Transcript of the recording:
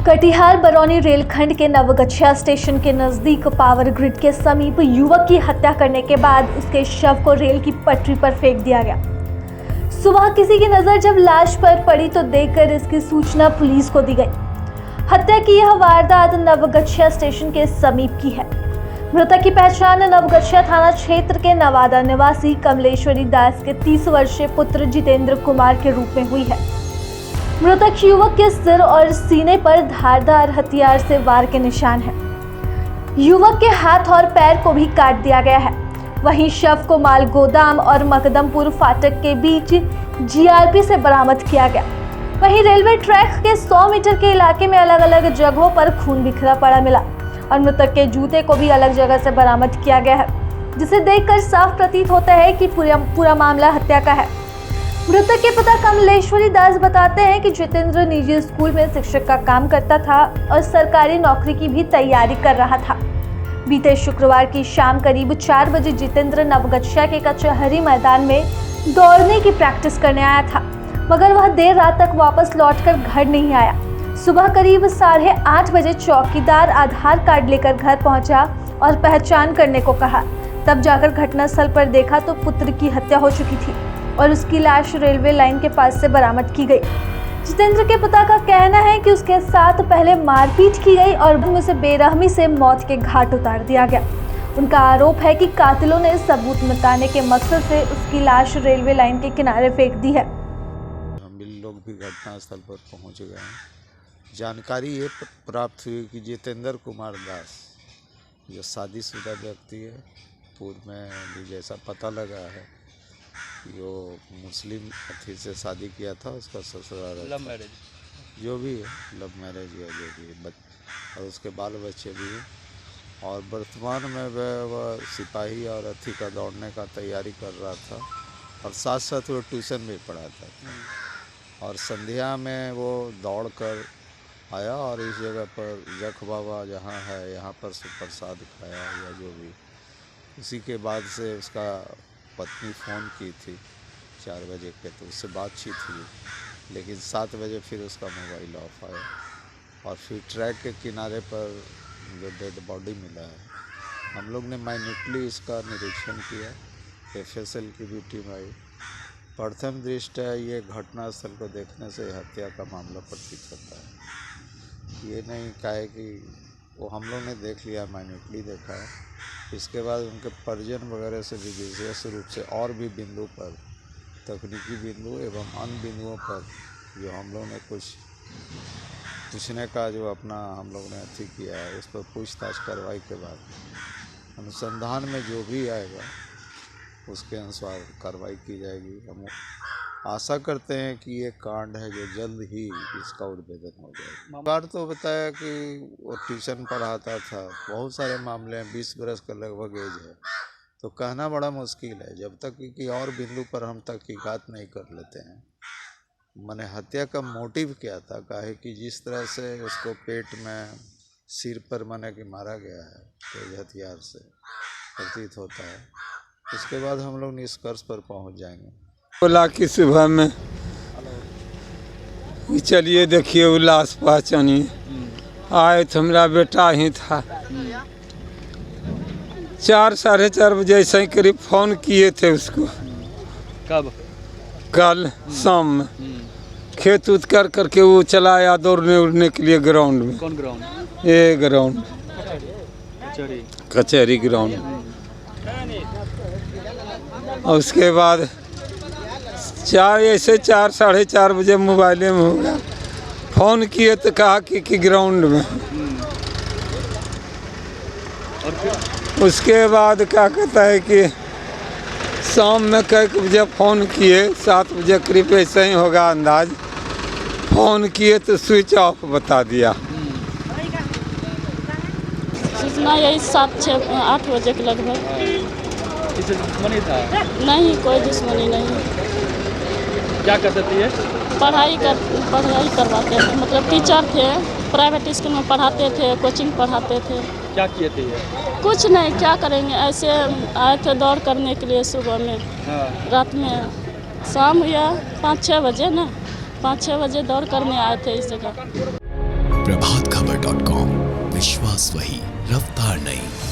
कटिहार बरौनी रेलखंड के नवगछिया स्टेशन के नजदीक पावर ग्रिड के समीप युवक की हत्या करने के बाद उसके शव को रेल की पटरी पर फेंक दिया गया। सुबह किसी की नजर जब लाश पर पड़ी तो देखकर इसकी सूचना पुलिस को दी गई। हत्या की यह वारदात नवगछिया स्टेशन के समीप की है। मृतक की पहचान नवगछिया थाना क्षेत्र के नवादा निवासी कमलेश्वरी दास के 30 वर्षीय पुत्र जितेंद्र कुमार के रूप में हुई है। मृतक युवक के सिर और सीने पर धारदार हथियार से वार के निशान हैं। युवक के हाथ और पैर को भी काट दिया गया है। वहीं शव को माल गोदाम और मकदमपुर फाटक के बीच जीआरपी से बरामद किया गया। वहीं रेलवे ट्रैक के 100 मीटर के इलाके में अलग अलग जगहों पर खून बिखरा पड़ा मिला और मृतक के जूते को भी अलग जगह से बरामद किया गया है, जिसे देखकर साफ प्रतीत होता है कि पूरा मामला हत्या का है। मृतक के पिता कमलेश्वरी दास बताते हैं कि जितेंद्र निजी स्कूल में शिक्षक का काम करता था और सरकारी नौकरी की भी तैयारी कर रहा था। बीते शुक्रवार की शाम करीब 4 बजे जितेंद्र नवगछिया के कचहरी मैदान में दौड़ने की प्रैक्टिस करने आया था, मगर वह देर रात तक वापस लौटकर घर नहीं आया। सुबह करीब 8:30 बजे चौकीदार आधार कार्ड लेकर घर पहुंचा और पहचान करने को कहा। तब जाकर घटनास्थल पर देखा तो पुत्र की हत्या हो चुकी थी और उसकी लाश रेलवे लाइन के पास से बरामद की गई। जितेंद्र के पिता का कहना है कि उसके साथ पहले मारपीट की गई और उसे बेरहमी से मौत के घाट उतार दिया गया। उनका आरोप है कि कातिलों ने सबूत मिटाने के मकसद से उसकी लाश रेलवे लाइन के किनारे फेंक दी है। हम लोग भी घटनास्थल पर पहुंच गए हैं। जानकारी ये प्राप्त हुई कि जितेंद्र कुमार दास जो शादीशुदा व्यक्ति है, पूर्व में भी जैसा पता लगा है वो मुस्लिम अथी से शादी किया था। उसका ससुराल लव मैरिज जो भी है, लव मैरिज या जो भी है, और उसके बाल बच्चे भी हैं। और वर्तमान में वह सिपाही और अथी का दौड़ने का तैयारी कर रहा था और साथ साथ वो ट्यूशन भी पढ़ाता था। और संध्या में वो दौड़ कर आया और इस जगह पर जख बाबा जहाँ है यहाँ पर प्रसाद खाया या जो भी। उसी के बाद से उसका पत्नी फ़ोन की थी 4 बजे के, तो उससे बातचीत हुई, लेकिन 7 बजे फिर उसका मोबाइल ऑफ आया। और फिर ट्रैक के किनारे पर जो डेड बॉडी मिला है, हम लोग ने माइन्यूटली इसका निरीक्षण किया। FSL की भी टीम आई। प्रथम दृष्टया ये घटनास्थल को देखने से हत्या का मामला प्रतीत होता है। ये नहीं कहे कि वो हम लोग ने देख लिया, माइन्यूटली देखा है। इसके बाद उनके परिजन वगैरह से भी विशेष रूप से और भी बिंदु पर, तकनीकी बिंदु एवं अन्य बिंदुओं पर जो हम लोग ने कुछ पूछने का जो अपना हम लोग ने अथी किया है, उस पर पूछताछ कार्रवाई के बाद अनुसंधान में जो भी आएगा उसके अनुसार कार्रवाई की जाएगी। हम आशा करते हैं कि ये कांड है जो जल्द ही इसका उद्भेदन हो जाए। मामला तो बताया कि वो ट्यूशन पढ़ाता था, बहुत सारे मामले हैं, 20 बरस का लगभग एज है, तो कहना बड़ा मुश्किल है जब तक कि और बिंदु पर हम तहकीकात नहीं कर लेते हैं। मैंने हत्या का मोटिव क्या था, काहे कि जिस तरह से उसको पेट में सिर पर माने कि मारा गया है तेज हथियार से प्रतीत होता है। उसके बाद हम लोग निष्कर्ष पर पहुँच जाएंगे। बोला कि सुबह में चलिए देखिए वो लाश पहचानिए। आए तो हमारा बेटा ही था। 4 साढ़े 4 बजे ऐसे ही करीब फ़ोन किए थे उसको। कब? कल शाम में खेत उत कर करके वो चला आया दौड़ने उड़ने के लिए ग्राउंड में। कौन ग्राउंड? ये ग्राउंड कचहरी ग्राउंड। और उसके बाद 4 साढ़े 4 बजे मोबाइले में हो गया। फ़ोन किए तो कहा कि ग्राउंड में। उसके बाद क्या कहता है कि शाम में कई बजे फ़ोन किए, 7 बजे करीब ऐसे ही होगा अंदाज। फ़ोन किए तो स्विच ऑफ बता दिया। सूचना यही 7-8 बजे के लगभग। किसी दुश्मनी था? नहीं, कोई दुश्मनी नहीं। क्या करते थे? पढ़ाई करवाते थे, मतलब टीचर थे, प्राइवेट स्कूल में पढ़ाते थे, कोचिंग पढ़ाते थे। क्या किए थे ये? कुछ नहीं, क्या करेंगे, ऐसे आए थे दौड़ करने के लिए सुबह में। हाँ। रात में शाम हुआ 5-6 बजे ना, 5-6 बजे दौड़ करने आए थे इस जगह। प्रभातखबर.com, विश्वास वही, रफ्तार नहीं।